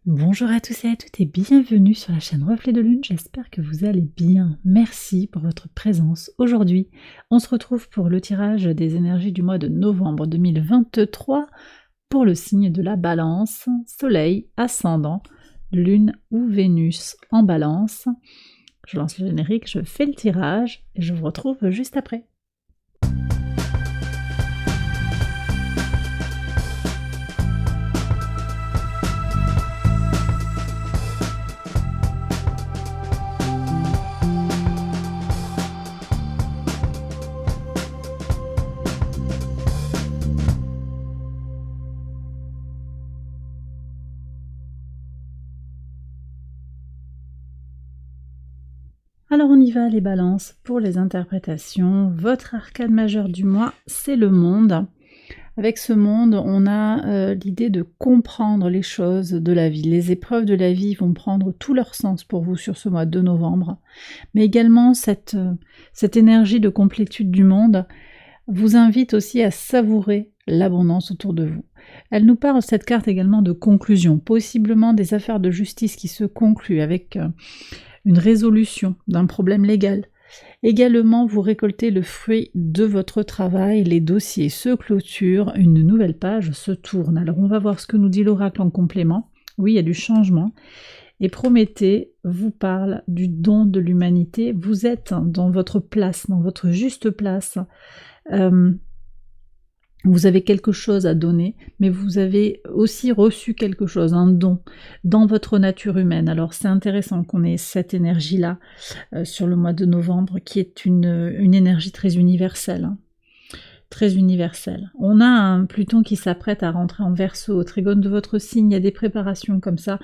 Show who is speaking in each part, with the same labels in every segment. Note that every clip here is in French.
Speaker 1: Bonjour à tous et à toutes et bienvenue sur la chaîne Reflet de Lune, j'espère que vous allez bien. Merci pour votre présence. Aujourd'hui, on se retrouve pour le tirage des énergies du mois de novembre 2023 pour le signe de la Balance, Soleil, Ascendant, Lune ou Vénus en Balance. Je lance le générique, je fais le tirage et je vous retrouve juste après. Alors on y va les balances pour les interprétations. Votre arcane majeur du mois, c'est le monde. Avec ce monde, on a l'idée de comprendre les choses de la vie. Les épreuves de la vie vont prendre tout leur sens pour vous sur ce mois de novembre. Mais également cette énergie de complétude du monde vous invite aussi à savourer l'abondance autour de vous. Elle nous parle, cette carte également, de conclusion, possiblement des affaires de justice qui se concluent avec une résolution d'un problème légal. Également, vous récoltez le fruit de votre travail, les dossiers se clôturent, une nouvelle page se tourne. Alors on va voir ce que nous dit l'oracle en complément. Oui, il y a du changement. Et Prométhée vous parle du don de l'humanité. Vous êtes dans votre place, dans votre juste place. Vous avez quelque chose à donner, mais vous avez aussi reçu quelque chose, un don, dans votre nature humaine. Alors c'est intéressant qu'on ait cette énergie-là sur le mois de novembre, qui est une énergie très universelle. Très universelle. On a un Pluton qui s'apprête à rentrer en Verseau, au trigone de votre signe, il y a des préparations comme ça.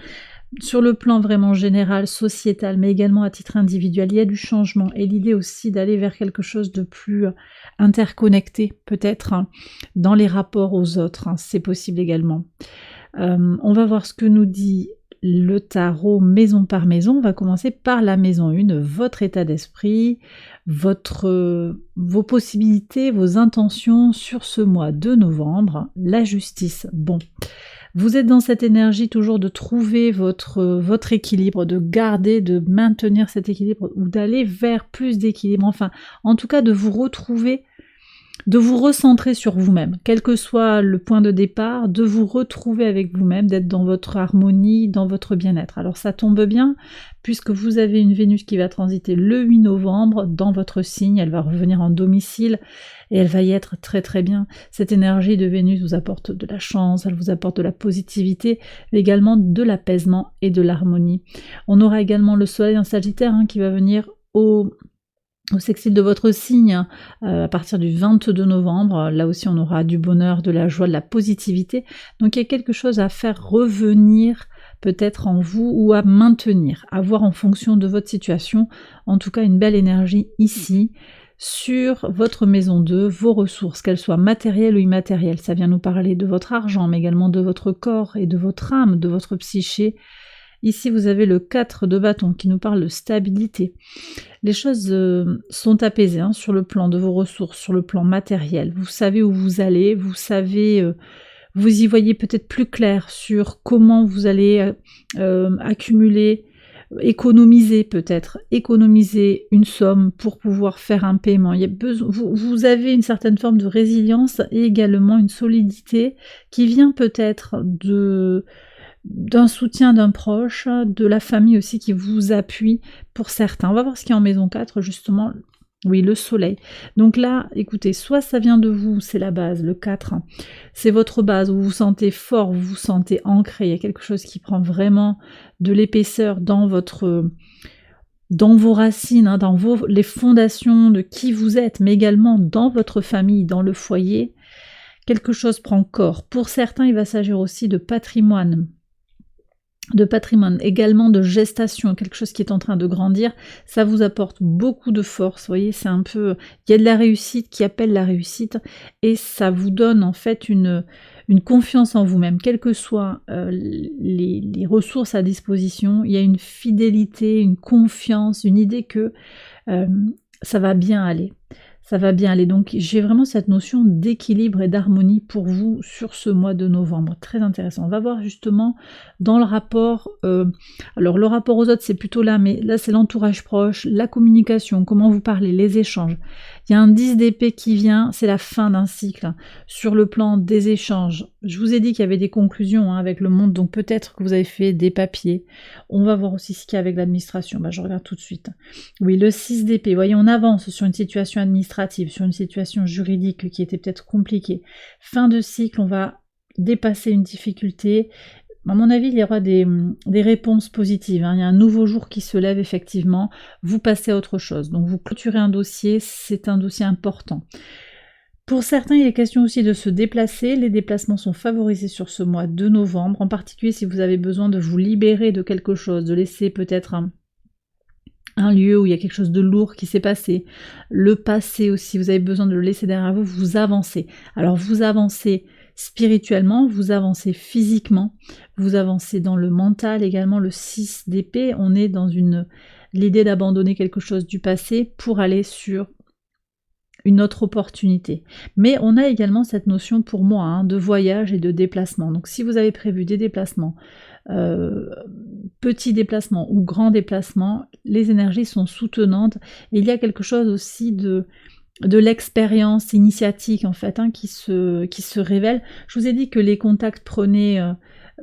Speaker 1: Sur le plan vraiment général, sociétal, mais également à titre individuel, il y a du changement et l'idée aussi d'aller vers quelque chose de plus interconnecté, peut-être, dans les rapports aux autres, c'est possible également. On va voir ce que nous dit le tarot maison par maison. On va commencer par la maison 1, votre état d'esprit, vos possibilités, vos intentions sur ce mois de novembre, la justice. Bon. Vous êtes dans cette énergie toujours de trouver votre équilibre, de garder, de maintenir cet équilibre ou d'aller vers plus d'équilibre. Enfin, en tout cas, de vous retrouver, de vous recentrer sur vous-même, quel que soit le point de départ, de vous retrouver avec vous-même, d'être dans votre harmonie, dans votre bien-être. Alors ça tombe bien, puisque vous avez une Vénus qui va transiter le 8 novembre dans votre signe, elle va revenir en domicile, et elle va y être très très bien. Cette énergie de Vénus vous apporte de la chance, elle vous apporte de la positivité, mais également de l'apaisement et de l'harmonie. On aura également le soleil en Sagittaire qui va venir au sextile de votre signe à partir du 22 novembre. Là aussi on aura du bonheur, de la joie, de la positivité. Donc il y a quelque chose à faire revenir peut-être en vous ou à maintenir, à voir en fonction de votre situation. En tout cas une belle énergie ici sur votre maison 2, vos ressources, qu'elles soient matérielles ou immatérielles. Ça vient nous parler de votre argent, mais également de votre corps et de votre âme, de votre psyché. Ici, vous avez le 4 de bâton qui nous parle de stabilité. Les choses sont apaisées sur le plan de vos ressources, sur le plan matériel. Vous savez où vous allez, vous savez, vous y voyez peut-être plus clair sur comment vous allez accumuler, économiser peut-être, économiser une somme pour pouvoir faire un paiement. Il y a vous avez une certaine forme de résilience et également une solidité qui vient peut-être d'un soutien d'un proche, de la famille aussi qui vous appuie pour certains. On va voir ce qu'il y a en maison 4 justement. Oui, le soleil. Donc là, écoutez, soit ça vient de vous, c'est la base, le 4, c'est votre base, vous vous sentez fort, vous vous sentez ancré, il y a quelque chose qui prend vraiment de l'épaisseur dans vos racines, dans les fondations de qui vous êtes, mais également dans votre famille, dans le foyer. Quelque chose prend corps. Pour certains, il va s'agir aussi de patrimoine, également de gestation, quelque chose qui est en train de grandir, ça vous apporte beaucoup de force, vous voyez, c'est un peu, il y a de la réussite qui appelle la réussite, et ça vous donne en fait une confiance en vous-même, quelles que soient les ressources à disposition, il y a une fidélité, une confiance, une idée que ça va bien aller. Ça va bien aller. Donc j'ai vraiment cette notion d'équilibre et d'harmonie pour vous sur ce mois de novembre. Très intéressant. On va voir justement dans le rapport, alors le rapport aux autres c'est plutôt là, mais là c'est l'entourage proche, la communication, comment vous parlez, les échanges. Il y a un 10 d'épée qui vient, c'est la fin d'un cycle. Sur le plan des échanges, je vous ai dit qu'il y avait des conclusions avec le monde, donc peut-être que vous avez fait des papiers. On va voir aussi ce qu'il y a avec l'administration. Je regarde tout de suite. Oui, le 6 d'épée. Voyez, on avance sur une situation administrative, sur une situation juridique qui était peut-être compliquée. Fin de cycle, on va dépasser une difficulté. À mon avis, il y aura des réponses positives. Il y a un nouveau jour qui se lève, effectivement. Vous passez à autre chose. Donc, vous clôturez un dossier. C'est un dossier important. Pour certains, il est question aussi de se déplacer. Les déplacements sont favorisés sur ce mois de novembre, en particulier si vous avez besoin de vous libérer de quelque chose, de laisser peut-être un lieu où il y a quelque chose de lourd qui s'est passé. Le passé aussi, vous avez besoin de le laisser derrière vous, vous avancez. Alors vous avancez spirituellement, vous avancez physiquement, vous avancez dans le mental également. Le 6 d'épée, on est dans l'idée d'abandonner quelque chose du passé pour aller sur une autre opportunité. Mais on a également cette notion pour moi de voyage et de déplacement. Donc si vous avez prévu des déplacements, petits déplacements ou grands déplacements, les énergies sont soutenantes. Et il y a quelque chose aussi de l'expérience initiatique en fait qui se révèle. Je vous ai dit que les contacts prenaient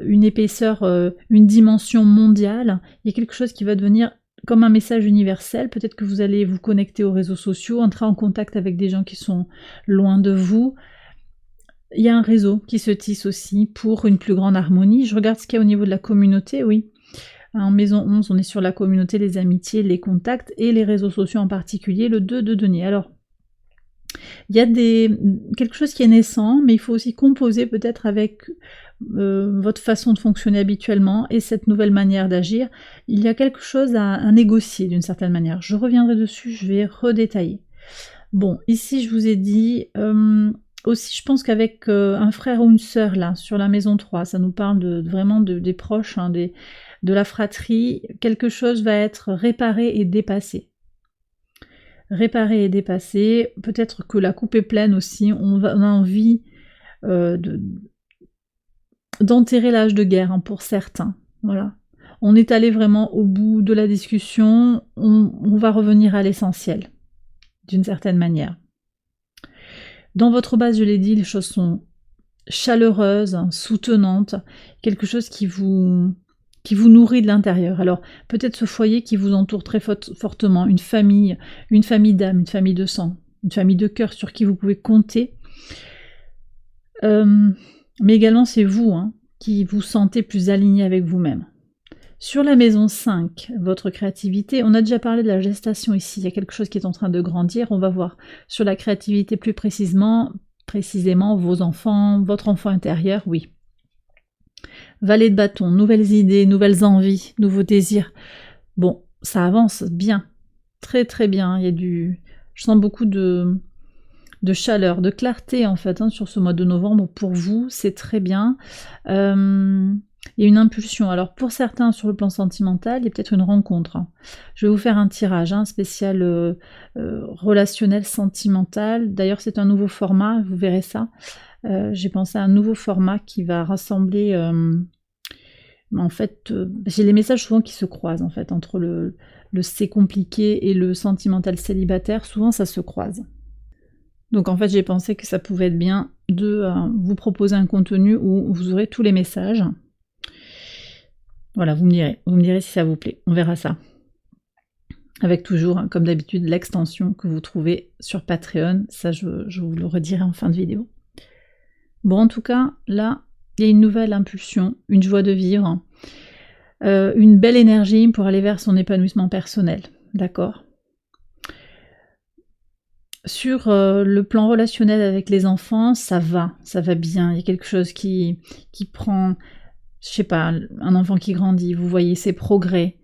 Speaker 1: une épaisseur, une dimension mondiale. Il y a quelque chose qui va devenir comme un message universel. Peut-être que vous allez vous connecter aux réseaux sociaux, entrer en contact avec des gens qui sont loin de vous. Il y a un réseau qui se tisse aussi pour une plus grande harmonie. Je regarde ce qu'il y a au niveau de la communauté, oui. En maison 11, on est sur la communauté, les amitiés, les contacts et les réseaux sociaux en particulier, le 2 de denier. Alors, il y a quelque chose qui est naissant, mais il faut aussi composer peut-être avec votre façon de fonctionner habituellement et cette nouvelle manière d'agir. Il y a quelque chose à négocier d'une certaine manière. Je reviendrai dessus, je vais redétailler. Bon, ici je vous ai dit, aussi je pense qu'avec un frère ou une sœur là, sur la maison 3, ça nous parle vraiment des proches, de la fratrie, quelque chose va être réparé et dépassé. Réparé et dépassé, peut-être que la coupe est pleine aussi, on a envie d'enterrer l'âge de guerre pour certains, voilà. On est allé vraiment au bout de la discussion, on va revenir à l'essentiel, d'une certaine manière. Dans votre base, je l'ai dit, les choses sont chaleureuses, soutenantes, quelque chose qui vous nourrit de l'intérieur. Alors, peut-être ce foyer qui vous entoure très fortement, une famille d'âme, une famille de sang, une famille de cœur sur qui vous pouvez compter. Mais également, c'est vous qui vous sentez plus aligné avec vous-même. Sur la maison 5, votre créativité, on a déjà parlé de la gestation ici, il y a quelque chose qui est en train de grandir, on va voir sur la créativité plus précisément vos enfants, votre enfant intérieur, oui. Valet de bâton, nouvelles idées, nouvelles envies, nouveaux désirs. Bon, ça avance bien, très très bien, je sens beaucoup de chaleur, de clarté en fait sur ce mois de novembre. Pour vous, c'est très bien. Il y a une impulsion. Alors pour certains, sur le plan sentimental, il y a peut-être une rencontre. Je vais vous faire un tirage spécial relationnel sentimental. D'ailleurs, c'est un nouveau format, vous verrez ça. J'ai pensé à un nouveau format qui va rassembler... en fait, j'ai les messages souvent qui se croisent en fait entre le c'est compliqué et le sentimental célibataire. Souvent, ça se croise. Donc en fait, j'ai pensé que ça pouvait être bien de vous proposer un contenu où vous aurez tous les messages. Voilà, vous me direz si ça vous plaît, on verra ça. Avec toujours, comme d'habitude, l'extension que vous trouvez sur Patreon, ça je vous le redirai en fin de vidéo. Bon, en tout cas, là, il y a une nouvelle impulsion, une joie de vivre, une belle énergie pour aller vers son épanouissement personnel, d'accord ? Sur le plan relationnel avec les enfants, ça va bien, il y a quelque chose qui prend... Je sais pas, un enfant qui grandit, vous voyez ses progrès.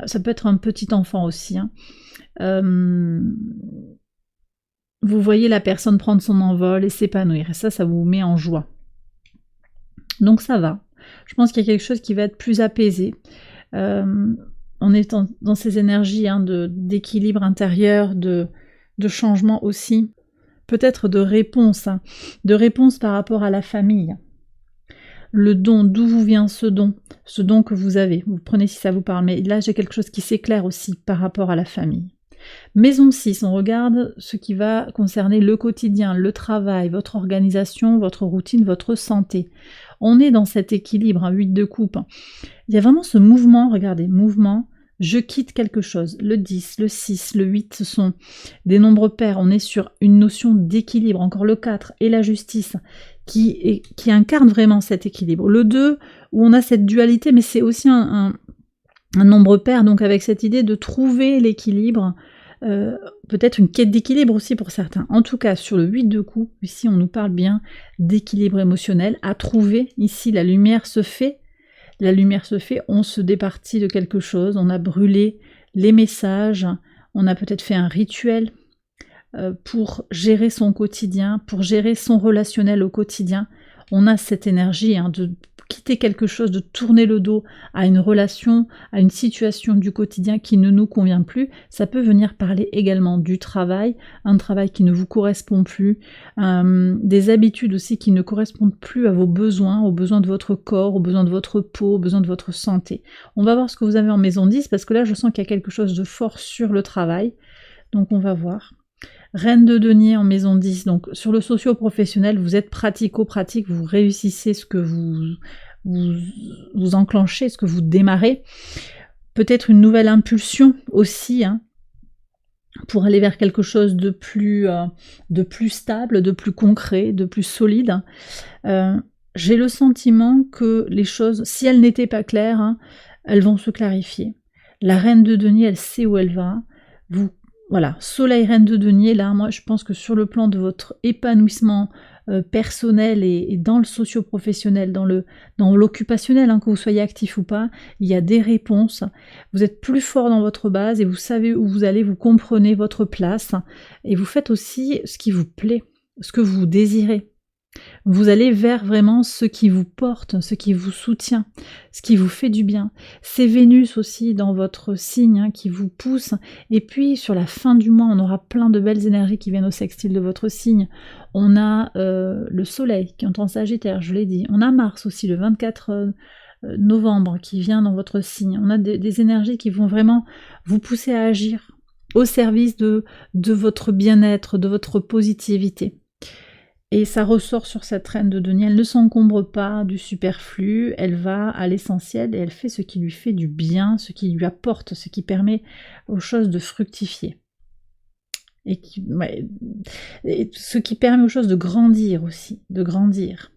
Speaker 1: Ça peut être un petit enfant aussi. Vous voyez la personne prendre son envol et s'épanouir. Et ça vous met en joie. Donc ça va. Je pense qu'il y a quelque chose qui va être plus apaisé. On est dans ces énergies d'équilibre intérieur, de de changement aussi, peut-être de réponse par rapport à la famille. Le don, d'où vous vient ce don que vous avez. Vous prenez si ça vous parle, mais là j'ai quelque chose qui s'éclaire aussi par rapport à la famille. Maison 6, on regarde ce qui va concerner le quotidien, le travail, votre organisation, votre routine, votre santé. On est dans cet équilibre, 8 de coupe. Il y a vraiment ce mouvement, regardez, mouvement, je quitte quelque chose. Le 10, le 6, le 8, ce sont des nombres pairs. On est sur une notion d'équilibre. Encore le 4 et la justice qui incarnent vraiment cet équilibre. Le 2, où on a cette dualité, mais c'est aussi un nombre pair, donc avec cette idée de trouver l'équilibre, peut-être une quête d'équilibre aussi pour certains. En tout cas, sur le 8 de coupe, ici on nous parle bien d'équilibre émotionnel à trouver. Ici, la lumière se fait, on se départit de quelque chose, on a brûlé les messages, on a peut-être fait un rituel pour gérer son quotidien, pour gérer son relationnel au quotidien. On a cette énergie de quitter quelque chose, de tourner le dos à une relation, à une situation du quotidien qui ne nous convient plus. Ça peut venir parler également du travail, un travail qui ne vous correspond plus, des habitudes aussi qui ne correspondent plus à vos besoins, aux besoins de votre corps, aux besoins de votre peau, aux besoins de votre santé. On va voir ce que vous avez en maison 10 parce que là je sens qu'il y a quelque chose de fort sur le travail. Donc on va voir. Reine de denier en maison 10, donc sur le socio-professionnel, vous êtes pratico-pratique, vous réussissez ce que vous enclenchez, ce que vous démarrez. Peut-être une nouvelle impulsion aussi, pour aller vers quelque chose de plus stable, de plus concret, de plus solide. J'ai le sentiment que les choses, si elles n'étaient pas claires, elles vont se clarifier. La reine de denier, elle sait où elle va. Voilà, soleil reine de denier, là, moi je pense que sur le plan de votre épanouissement personnel et dans le socio-professionnel, dans l'occupationnel, que vous soyez actif ou pas, il y a des réponses. Vous êtes plus fort dans votre base et vous savez où vous allez, vous comprenez votre place et vous faites aussi ce qui vous plaît, ce que vous désirez. Vous allez vers vraiment ce qui vous porte, ce qui vous soutient, ce qui vous fait du bien. C'est Vénus aussi dans votre signe qui vous pousse. Et puis sur la fin du mois, on aura plein de belles énergies qui viennent au sextile de votre signe. On a le soleil qui entre en Sagittaire, je l'ai dit. On a Mars aussi le 24 novembre qui vient dans votre signe. On a des énergies qui vont vraiment vous pousser à agir au service de votre bien-être, de votre positivité. Et ça ressort sur cette reine de denier, elle ne s'encombre pas du superflu, elle va à l'essentiel et elle fait ce qui lui fait du bien, ce qui lui apporte, ce qui permet aux choses de fructifier. Et ce qui permet aux choses de grandir aussi, de grandir.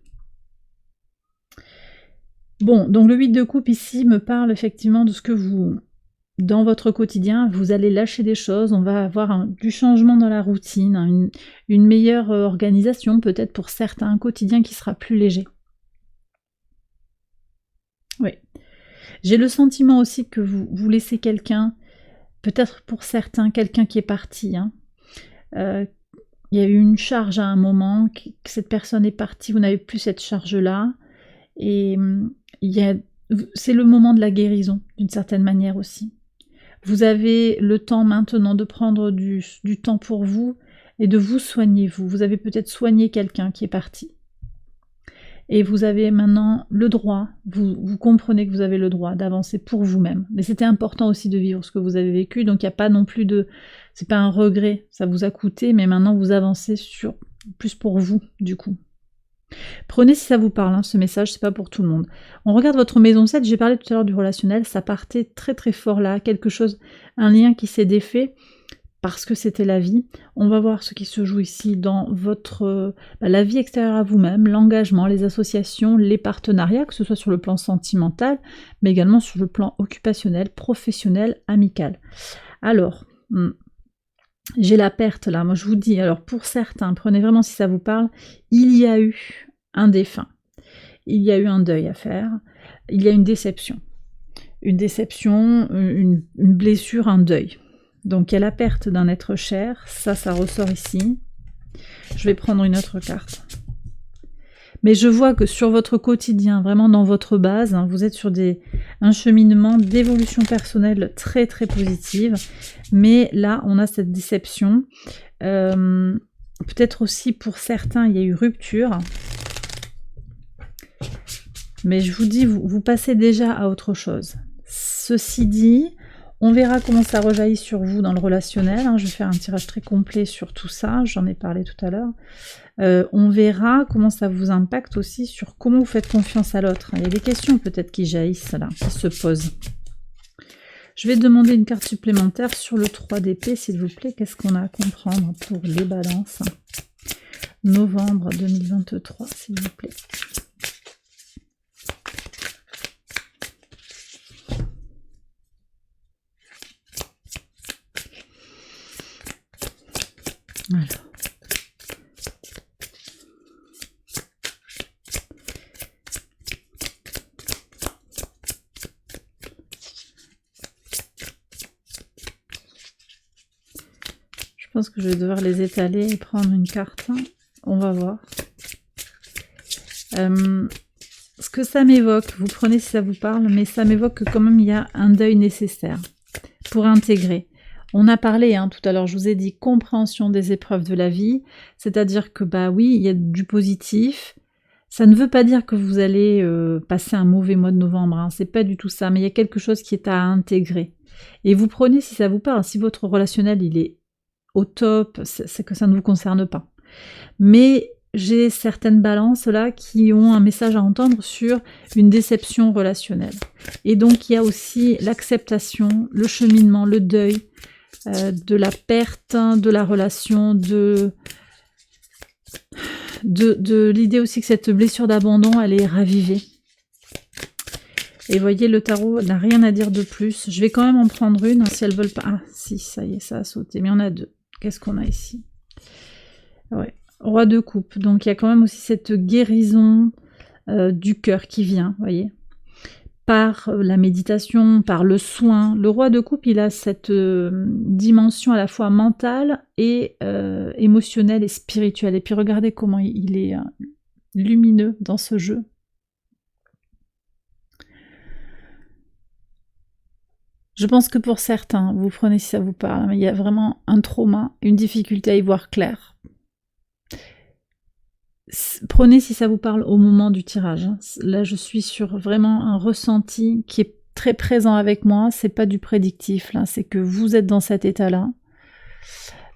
Speaker 1: Bon, donc le 8 de coupe ici me parle effectivement de ce que vous... Dans votre quotidien, vous allez lâcher des choses, on va avoir du changement dans la routine, une meilleure organisation peut-être pour certains, un quotidien qui sera plus léger. Oui. J'ai le sentiment aussi que vous laissez quelqu'un, peut-être pour certains, quelqu'un qui est parti. Il y a eu une charge à un moment, que cette personne est partie, vous n'avez plus cette charge-là, et c'est le moment de la guérison, d'une certaine manière aussi. Vous avez le temps maintenant de prendre du temps pour vous et de vous soigner vous. Vous avez peut-être soigné quelqu'un qui est parti. Et vous avez maintenant le droit, vous comprenez que vous avez le droit d'avancer pour vous-même. Mais c'était important aussi de vivre ce que vous avez vécu, donc il n'y a pas non plus c'est pas un regret, ça vous a coûté, mais maintenant vous avancez plus pour vous, du coup. Prenez si ça vous parle, ce message, c'est pas pour tout le monde. On regarde votre maison 7, j'ai parlé tout à l'heure du relationnel, ça partait très très fort là, quelque chose, un lien qui s'est défait, parce que c'était la vie. On va voir ce qui se joue ici dans votre la vie extérieure à vous-même, l'engagement, les associations, les partenariats, que ce soit sur le plan sentimental, mais également sur le plan occupationnel, professionnel, amical. Alors... j'ai la perte là, moi je vous dis, alors pour certains, prenez vraiment si ça vous parle, il y a eu un défunt, il y a eu un deuil à faire, il y a une déception, une blessure, un deuil. Donc il y a la perte d'un être cher, ça ressort ici. Je vais prendre une autre carte. Mais je vois que sur votre quotidien, vraiment dans votre base, hein, vous êtes sur un cheminement d'évolution personnelle très très positive. Mais là, on a cette déception. Peut-être aussi pour certains, il y a eu rupture. Mais je vous dis, vous passez déjà à autre chose. Ceci dit, on verra comment ça rejaillit sur vous dans le relationnel. Hein. Je vais faire un tirage très complet sur tout ça, j'en ai parlé tout à l'heure. On verra comment ça vous impacte aussi sur comment vous faites confiance à l'autre. Il y a des questions peut-être qui jaillissent là, qui se posent. Je vais demander une carte supplémentaire sur le 3 d'épée, s'il vous plaît. Qu'est-ce qu'on a à comprendre pour les balances? Novembre 2023, s'il vous plaît. Alors. Je pense que je vais devoir les étaler et prendre une carte. On va voir. Ce que ça m'évoque, vous prenez si ça vous parle, mais ça m'évoque que quand même il y a un deuil nécessaire pour intégrer. On a parlé tout à l'heure, je vous ai dit compréhension des épreuves de la vie, c'est-à-dire que bah oui, il y a du positif. Ça ne veut pas dire que vous allez passer un mauvais mois de novembre, hein, c'est pas du tout ça, mais il y a quelque chose qui est à intégrer. Et vous prenez si ça vous parle, si votre relationnel il est au top, c'est que ça ne vous concerne pas. Mais j'ai certaines balances là qui ont un message à entendre sur une déception relationnelle. Et donc il y a aussi l'acceptation, le cheminement, le deuil de la perte de la relation, de l'idée aussi que cette blessure d'abandon elle est ravivée. Et voyez, le tarot n'a rien à dire de plus. Je vais quand même en prendre une, si elles veulent pas. Ah si, ça y est, ça a sauté. Mais il y en a deux. Qu'est-ce qu'on a ici? Ouais. Roi de coupe, donc il y a quand même aussi cette guérison du cœur qui vient, voyez, par la méditation, par le soin. Le roi de coupe, il a cette dimension à la fois mentale et émotionnelle et spirituelle. Et puis regardez comment il est lumineux dans ce jeu. Je pense que pour certains, vous prenez si ça vous parle, mais il y a vraiment un trauma, une difficulté à y voir clair. Prenez si ça vous parle au moment du tirage. Là, je suis sur vraiment un ressenti qui est très présent avec moi. C'est pas du prédictif, là. C'est que vous êtes dans cet état-là.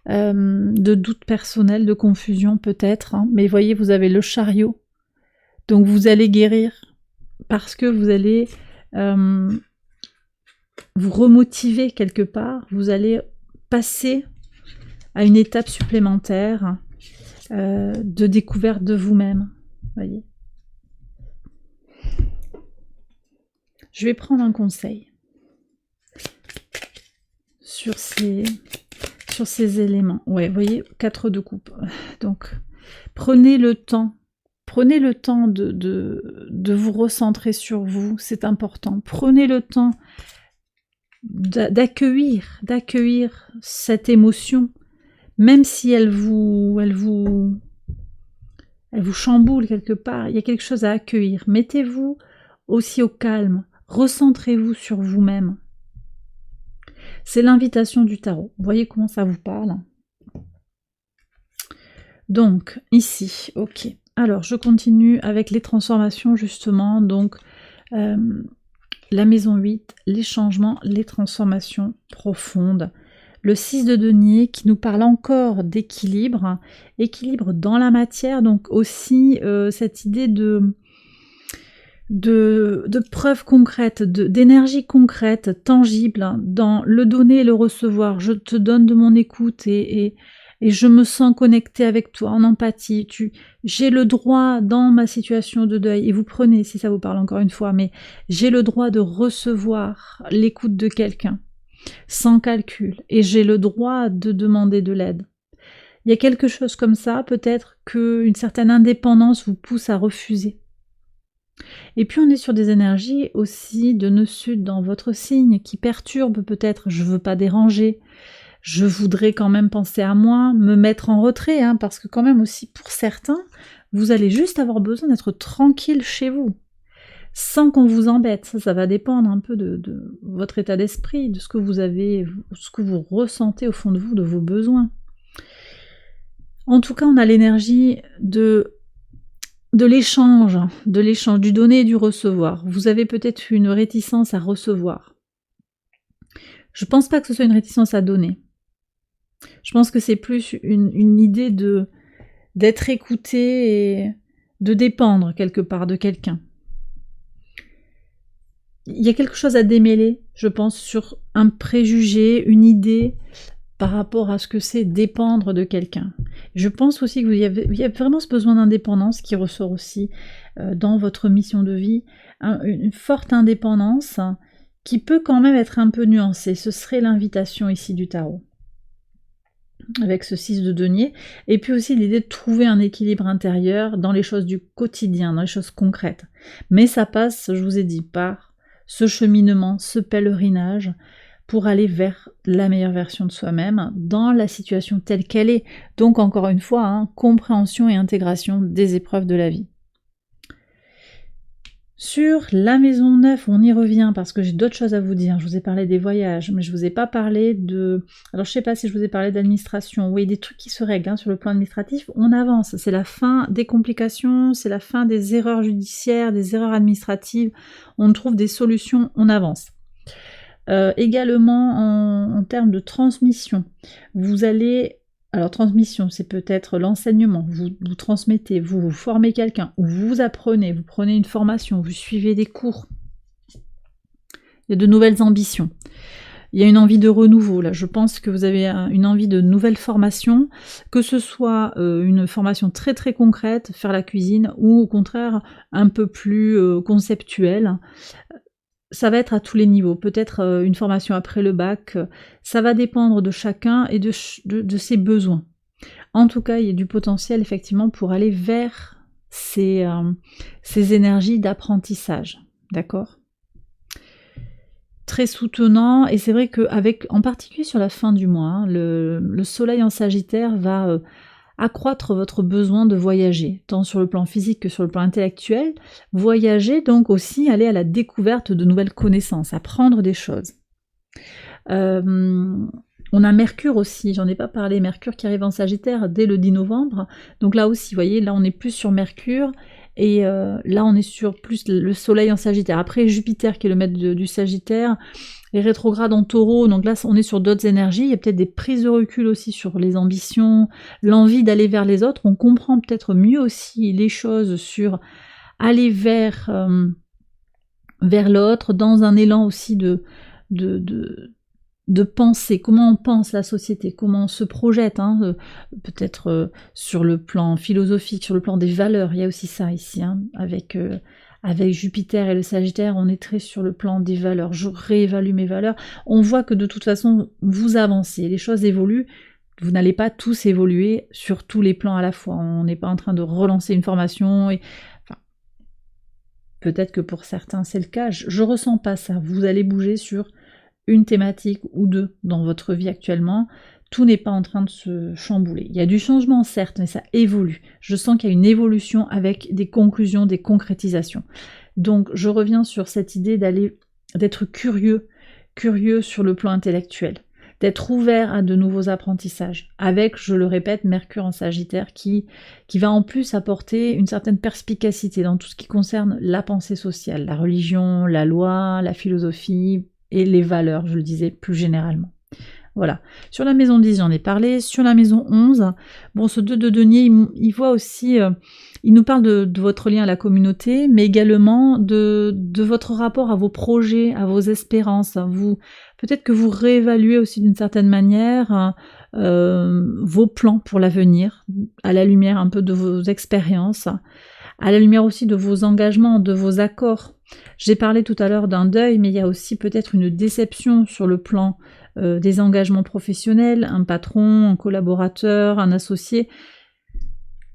Speaker 1: De doute personnel, de confusion peut-être. Hein. Mais voyez, vous avez le chariot. Donc vous allez guérir parce que vous allez vous remotiver quelque part. Vous allez passer à une étape supplémentaire. De découverte de vous-même, voyez. Je vais prendre un conseil sur ces éléments. Ouais, vous voyez, 4 de coupe. Donc, prenez le temps de vous recentrer sur vous, c'est important. Prenez le temps d'accueillir cette émotion. Même si elle vous chamboule quelque part, il y a quelque chose à accueillir. Mettez-vous aussi au calme, recentrez-vous sur vous-même. C'est l'invitation du tarot. Vous voyez comment ça vous parle? Donc, ici, ok. Alors, je continue avec les transformations, justement. Donc, la maison 8, les changements, les transformations profondes. Le 6 de denier qui nous parle encore d'équilibre, équilibre dans la matière, donc aussi cette idée de preuves concrètes, d'énergie concrète, tangible, dans le donner et le recevoir. Je te donne de mon écoute et je me sens connectée avec toi, en empathie. J'ai le droit dans ma situation de deuil, et vous prenez si ça vous parle encore une fois, mais j'ai le droit de recevoir l'écoute de quelqu'un. Sans calcul, et j'ai le droit de demander de l'aide. Il y a quelque chose comme ça, peut-être qu'une certaine indépendance vous pousse à refuser. Et puis on est sur des énergies aussi de nœud sud dans votre signe, qui perturbent peut-être, je veux pas déranger, je voudrais quand même penser à moi, me mettre en retrait, parce que quand même aussi pour certains, Vous allez juste avoir besoin d'être tranquille chez vous, sans qu'on vous embête. Ça va dépendre un peu de votre état d'esprit, de ce que vous avez, ce que vous ressentez au fond de vous, de vos besoins. En tout cas, on a l'énergie de l'échange, du donner et du recevoir. Vous avez peut-être une réticence à recevoir. Je pense pas que ce soit une réticence à donner. Je pense que c'est plus une idée d'être écouté et de dépendre quelque part de quelqu'un. Il y a quelque chose à démêler, je pense, sur un préjugé, une idée par rapport à ce que c'est dépendre de quelqu'un. Je pense aussi qu'il y a vraiment ce besoin d'indépendance qui ressort aussi dans votre mission de vie, une forte indépendance qui peut quand même être un peu nuancée. Ce serait l'invitation ici du tarot, avec ce 6 de denier, et puis aussi l'idée de trouver un équilibre intérieur dans les choses du quotidien, dans les choses concrètes. Mais ça passe, je vous ai dit, par ce cheminement, ce pèlerinage, pour aller vers la meilleure version de soi-même, dans la situation telle qu'elle est. Donc encore une fois, compréhension et intégration des épreuves de la vie. Sur la maison 9, on y revient parce que j'ai d'autres choses à vous dire. Je vous ai parlé des voyages, mais je vous ai pas parlé de... Alors je sais pas si je vous ai parlé d'administration. Oui, des trucs qui se règlent sur le plan administratif. On avance, c'est la fin des complications, c'est la fin des erreurs judiciaires, des erreurs administratives. On trouve des solutions, on avance. Également en termes de transmission, vous allez... Alors transmission, c'est peut-être l'enseignement, vous transmettez, vous formez quelqu'un, ou vous apprenez, vous prenez une formation, vous suivez des cours. Il y a de nouvelles ambitions. Il y a une envie de renouveau, là. Je pense que vous avez une envie de nouvelles formations, que ce soit une formation très très concrète, faire la cuisine, ou au contraire un peu plus conceptuelle. Ça va être à tous les niveaux, peut-être une formation après le bac, ça va dépendre de chacun et de ses besoins. En tout cas, il y a du potentiel effectivement pour aller vers ces énergies d'apprentissage, d'accord ? Très soutenant, et c'est vrai en particulier sur la fin du mois, le soleil en Sagittaire va accroître votre besoin de voyager, tant sur le plan physique que sur le plan intellectuel. Voyager, donc aussi aller à la découverte de nouvelles connaissances, apprendre des choses. On a Mercure aussi, j'en ai pas parlé, Mercure qui arrive en Sagittaire dès le 10 novembre. Donc là aussi, vous voyez, là on est plus sur Mercure, et là on est sur plus le soleil en Sagittaire. Après Jupiter qui est le maître du Sagittaire, est rétrograde en Taureau, donc là on est sur d'autres énergies, il y a peut-être des prises de recul aussi sur les ambitions, l'envie d'aller vers les autres, on comprend peut-être mieux aussi les choses sur aller vers l'autre, dans un élan aussi de penser, comment on pense la société, comment on se projette, peut-être sur le plan philosophique, sur le plan des valeurs, il y a aussi ça ici, avec Jupiter et le Sagittaire, on est très sur le plan des valeurs. Je réévalue mes valeurs. On voit que de toute façon, vous avancez, les choses évoluent. Vous n'allez pas tous évoluer sur tous les plans à la fois. On n'est pas en train de relancer une formation. Peut-être que pour certains, c'est le cas. Je ressens pas ça. Vous allez bouger sur une thématique ou deux dans votre vie actuellement. Tout n'est pas en train de se chambouler. Il y a du changement, certes, mais ça évolue. Je sens qu'il y a une évolution avec des conclusions, des concrétisations. Donc, je reviens sur cette idée d'être curieux sur le plan intellectuel, d'être ouvert à de nouveaux apprentissages, avec, je le répète, Mercure en Sagittaire qui va en plus apporter une certaine perspicacité dans tout ce qui concerne la pensée sociale, la religion, la loi, la philosophie et les valeurs, je le disais plus généralement. Voilà. Sur la maison 10, j'en ai parlé. Sur la maison 11, bon, ce 2 de denier, il voit aussi, il nous parle de votre lien à la communauté, mais également de votre rapport à vos projets, à vos espérances. Peut-être que vous réévaluez aussi d'une certaine manière vos plans pour l'avenir, à la lumière un peu de vos expériences, à la lumière aussi de vos engagements, de vos accords. J'ai parlé tout à l'heure d'un deuil, mais il y a aussi peut-être une déception sur le plan des engagements professionnels, un patron, un collaborateur, un associé,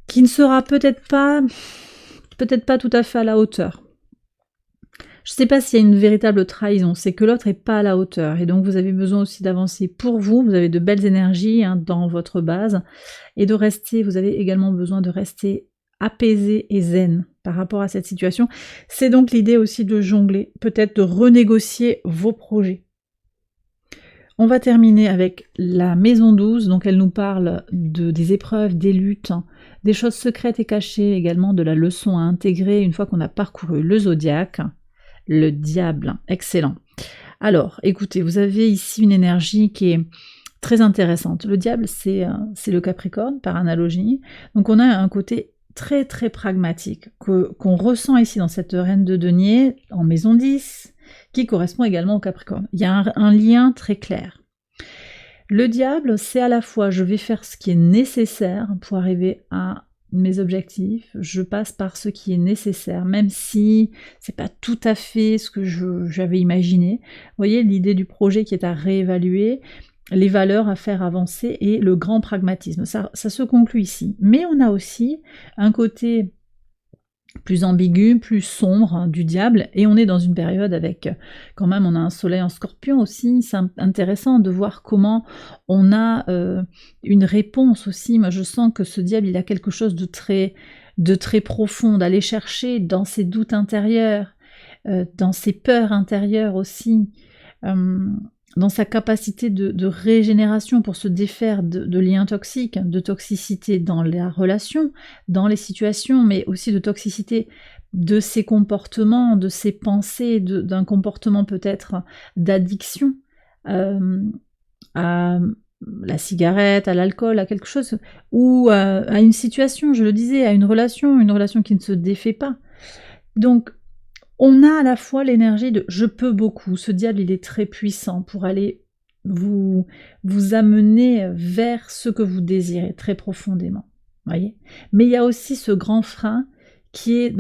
Speaker 1: qui ne sera peut-être pas tout à fait à la hauteur. Je ne sais pas s'il y a une véritable trahison, c'est que l'autre n'est pas à la hauteur, et donc vous avez besoin aussi d'avancer pour vous, vous avez de belles énergies dans votre base, et vous avez également besoin de rester apaisé et zen par rapport à cette situation. C'est donc l'idée aussi de jongler, peut-être de renégocier vos projets. On va terminer avec la maison 12, donc elle nous parle des épreuves, des luttes, des choses secrètes et cachées, également de la leçon à intégrer une fois qu'on a parcouru le zodiaque, le diable, excellent. Alors, écoutez, vous avez ici une énergie qui est très intéressante. Le diable, c'est le Capricorne, par analogie, donc on a un côté très très pragmatique qu'on ressent ici dans cette reine de denier, en maison 10, qui correspond également au Capricorne. Il y a un lien très clair. Le diable, c'est à la fois je vais faire ce qui est nécessaire pour arriver à mes objectifs, je passe par ce qui est nécessaire, même si c'est pas tout à fait ce que j'avais imaginé. Vous voyez l'idée du projet qui est à réévaluer, les valeurs à faire avancer et le grand pragmatisme. Ça se conclut ici. Mais on a aussi un côté plus ambigu, plus sombre du diable, et on est dans une période avec, quand même, on a un soleil en scorpion aussi, c'est intéressant de voir comment on a une réponse aussi. Moi je sens que ce diable, il a quelque chose de très profond, d'aller chercher dans ses doutes intérieurs, dans ses peurs intérieures aussi, dans sa capacité de régénération pour se défaire de liens toxiques, de toxicité dans la relation, dans les situations, mais aussi de toxicité de ses comportements, de ses pensées, d'un comportement peut-être d'addiction à la cigarette, à l'alcool, à quelque chose, ou à une situation, je le disais, à une relation qui ne se défait pas. Donc, on a à la fois l'énergie de « je peux beaucoup », ce diable il est très puissant pour aller vous amener vers ce que vous désirez très profondément, voyez. Mais il y a aussi ce grand frein qui est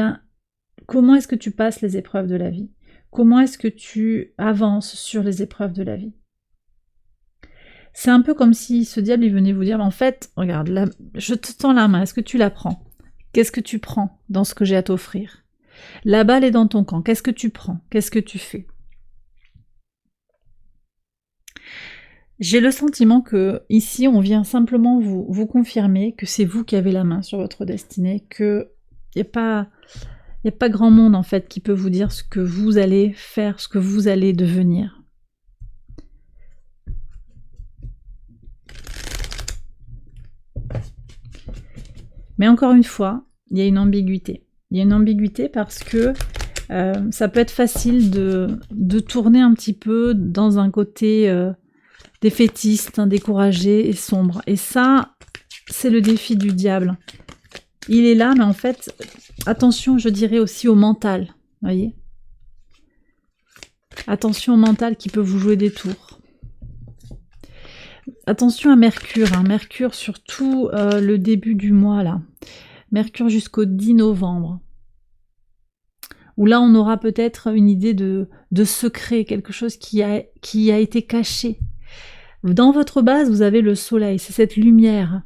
Speaker 1: comment est-ce que tu passes les épreuves de la vie? Comment est-ce que tu avances sur les épreuves de la vie? C'est un peu comme si ce diable il venait vous dire « en fait, regarde, là, je te tends la main, est-ce que tu la prends? Qu'est-ce que tu prends dans ce que j'ai à t'offrir ? La balle est dans ton camp, qu'est-ce que tu prends? Qu'est-ce que tu fais ?» J'ai le sentiment que ici on vient simplement vous confirmer que c'est vous qui avez la main sur votre destinée, qu'il n'y a pas grand monde en fait qui peut vous dire ce que vous allez faire, ce que vous allez devenir. Mais encore une fois, il y a une ambiguïté. Il y a une ambiguïté parce que ça peut être facile de tourner un petit peu dans un côté défaitiste, découragé et sombre. Et ça, c'est le défi du diable. Il est là, mais en fait, attention, je dirais aussi au mental, voyez. Attention au mental qui peut vous jouer des tours. Attention à Mercure, hein. Mercure surtout le début du mois là. Mercure jusqu'au 10 novembre. Où là on aura peut-être une idée de secret, quelque chose qui a été caché. Dans votre base, vous avez le soleil, c'est cette lumière,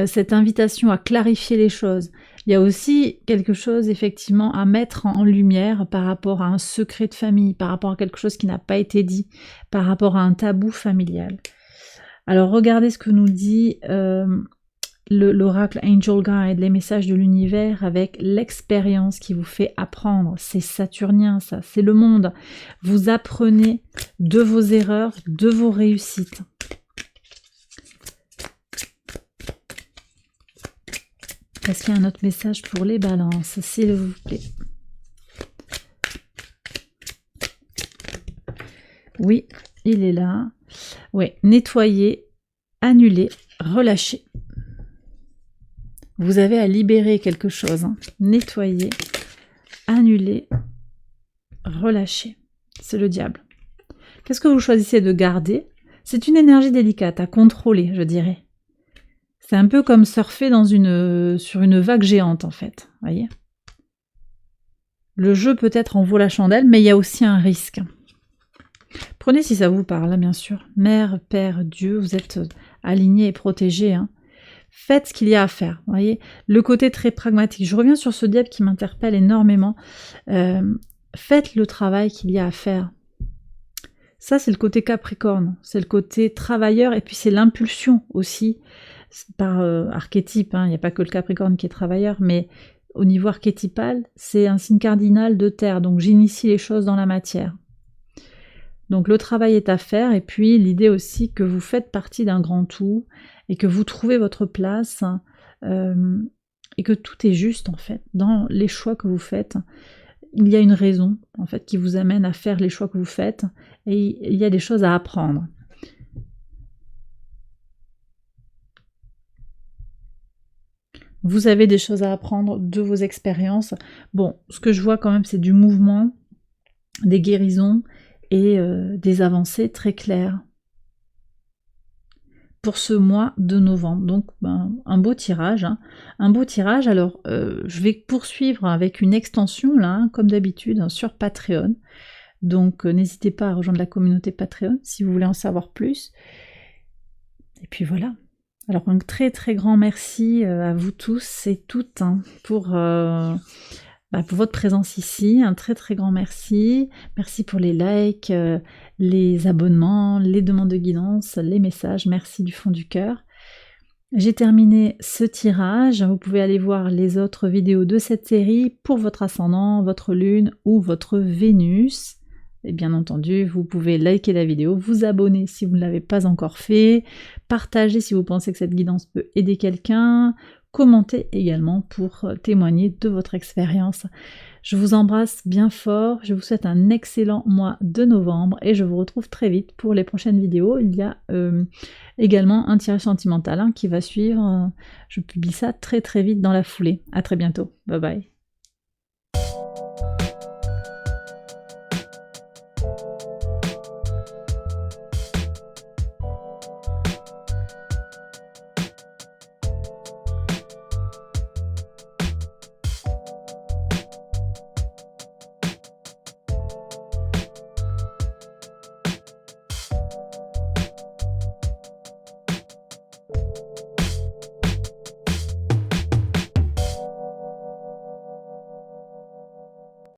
Speaker 1: cette invitation à clarifier les choses. Il y a aussi quelque chose effectivement à mettre en lumière par rapport à un secret de famille, par rapport à quelque chose qui n'a pas été dit, par rapport à un tabou familial. Alors regardez ce que nous dit l'oracle Angel Guide, les messages de l'univers avec l'expérience qui vous fait apprendre. C'est saturnien ça, c'est le monde. Vous apprenez de vos erreurs, de vos réussites. Est-ce qu'il y a un autre message pour les balances, s'il vous plaît? Oui, il est là. Oui, nettoyer, annuler, relâcher. Vous avez à libérer quelque chose. Hein. Nettoyer, annuler, relâcher. C'est le diable. Qu'est-ce que vous choisissez de garder? C'est une énergie délicate à contrôler, je dirais. C'est un peu comme surfer sur une vague géante, en fait. Voyez? Le jeu peut-être en vaut la chandelle, mais il y a aussi un risque. Prenez si ça vous parle, bien sûr. Mère, Père, Dieu, vous êtes alignés et protégés. Hein. Faites ce qu'il y a à faire. Voyez, le côté très pragmatique. Je reviens sur ce diable qui m'interpelle énormément. Faites le travail qu'il y a à faire. Ça, c'est le côté Capricorne. C'est le côté travailleur et puis c'est l'impulsion aussi par archétype, hein, il n'y a pas que le Capricorne qui est travailleur, mais au niveau archétypal, c'est un signe cardinal de terre, donc j'initie les choses dans la matière. Donc le travail est à faire, et puis l'idée aussi que vous faites partie d'un grand tout, et que vous trouvez votre place, et que tout est juste en fait, dans les choix que vous faites. Il y a une raison en fait qui vous amène à faire les choix que vous faites, et il y a des choses à apprendre. Vous avez des choses à apprendre de vos expériences. Bon, ce que je vois quand même, c'est du mouvement, des guérisons et des avancées très claires pour ce mois de novembre. Donc ben, un beau tirage, hein. Un beau tirage. Alors je vais poursuivre avec une extension là, hein, comme d'habitude, hein, sur Patreon. Donc n'hésitez pas à rejoindre la communauté Patreon si vous voulez en savoir plus. Et puis voilà. Alors un très très grand merci à vous tous et toutes, hein, pour votre présence ici. Un très très grand merci. Merci pour les likes, les abonnements, les demandes de guidance, les messages. Merci du fond du cœur. J'ai terminé ce tirage. Vous pouvez aller voir les autres vidéos de cette série pour votre ascendant, votre lune ou votre Vénus. Et bien entendu, vous pouvez liker la vidéo, vous abonner si vous ne l'avez pas encore fait, partager si vous pensez que cette guidance peut aider quelqu'un, commentez également pour témoigner de votre expérience. Je vous embrasse bien fort, je vous souhaite un excellent mois de novembre et je vous retrouve très vite pour les prochaines vidéos. Il y a également un tirage sentimental, hein, qui va suivre. Je publie ça très très vite dans la foulée. À très bientôt. Bye bye.